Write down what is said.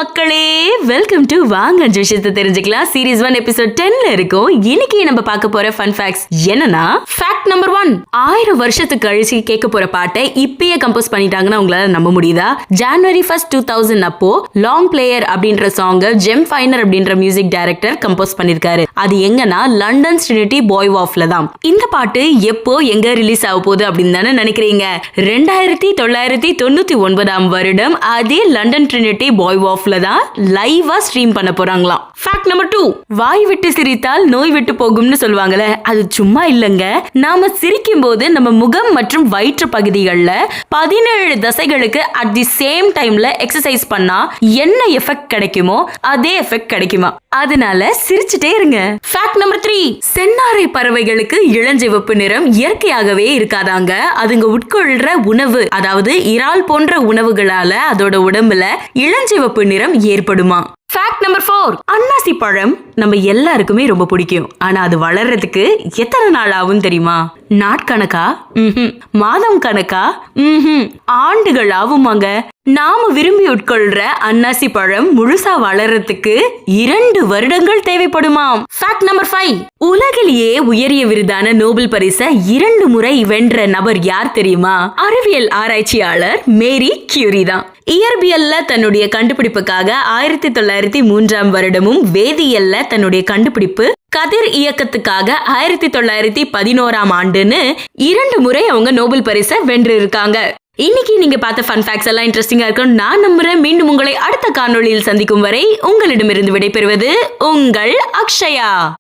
மக்களே, welcome to வாங்க அஞ்சு விஷயத்தை தெரிஞ்சுக்கலாம். சீரீஸ் 1 எபிசோட் 10ல இருக்கும். இன்னைக்கு நம்ம பார்க்க போற ஃபன் ஃபேக்ட்ஸ் என்னன்னா, ஃபேக்ட் நம்பர் 1, 1000 வருஷத்துக்கு கழிச்சு கேட்க போற பாட்டை இப்பயே கம்போஸ் பண்ணிட்டாங்கன்னா உங்களால நம்ப முடியுதா? ஜனவரி 1, 2000 அப்போ லாங் பிளேயர் அப்படின்ற சாங் ஜெம் ஃபைனர் அப்படின்ற மியூசிக் டைரக்டர் கம்போஸ் பண்ணிருக்காரு. அது எங்கன்னா லண்டன் ட்ரினிட்டி பாய் வாஃப்ல தான். இந்த பாட்டு எப்போ எங்க ரிலீஸ் ஆக போகுது அப்படின்னு தானே நினைக்கிறீங்க? 2999 வருடம் அதே லண்டன் ட்ரினிட்டி பாய் வாஃப்ல தான் லைவா ஸ்ட்ரீம் பண்ண போறாங்களாம். ஃபேக்ட் நம்பர் 2, வாய் விட்டு சிரித்தால் நோய் விட்டு போகும்னு சொல்லுவாங்கல்ல, அது சும்மா இல்லங்க. நாம சிரிக்கும் போது நம்ம முகம் மற்றும் வயிற்று பகுதிகளில் 17 தசைகளுக்கு அட் தி சேம் டைம்ல எக்ஸசைஸ் பண்ணா என்ன எஃபெக்ட் கிடைக்குமோ அதே எஃபெக்ட் கிடைக்குமா. அதனால சிரிச்சுட்டே இருங்க. ஃபேக்ட் நம்பர் 3, செந்நாரை பறவைகளுக்கு இளஞ்சிவப்பு நிறம் இயற்கையாகவே இருக்காதாங்க. அதுங்க உட்கொள்ற உணவு, அதாவது இறால் போன்ற உணவுகளால அதோட உடம்புல இளஞ்சிவப்பு நிறம் ஏற்படுமா. ஃபேக்ட் நம்பர் 4, அன்னாசி பழம் நம்ம எல்லாருக்குமே ரொம்ப பிடிக்கும். ஆனா அது வளர்றதுக்கு எத்தனை நாள் ஆகும் தெரியுமா? நாட்கணக்கா? மாதம் கணக்கா? ஆண்டுகள் ஆகுமாங்க. நாம விரும்பி உட்கொள்ற அன்னாசி பழம் முழுசா வளர்றதுக்கு 2 வருடங்கள் தேவைப்படுமாம். ஃபேக்ட் நம்பர் 5, உலகிலேயே உயரிய விருதான நோபல் பரிசை 2 முறை வென்ற நபர் யார் தெரியுமா? அறிவியல் ஆராய்ச்சியாளர் மேரி கியூரி தான். இயற்பியல்ல தன்னுடைய கண்டுபிடிப்புக்காக 1903 வருடமும், வேதியியல்ல தன்னுடைய கண்டுபிடிப்பு கதிர் இயக்கத்துக்காக 1911 ஆண்டுன்னு 2 முறை அவங்க நோபல் பரிசை வென்று இருக்காங்க. இன்னைக்கு நீங்க பார்த்த ஃபன் ஃபேக்ட்ஸ் எல்லாம் இன்ட்ரெஸ்டிங்கா இருக்கும் நான் நம்புறேன். மீண்டும் உங்களை அடுத்த காணொளியில் சந்திக்கும் வரை உங்களிடமிருந்து விடைபெறுவது உங்கள் அக்ஷயா.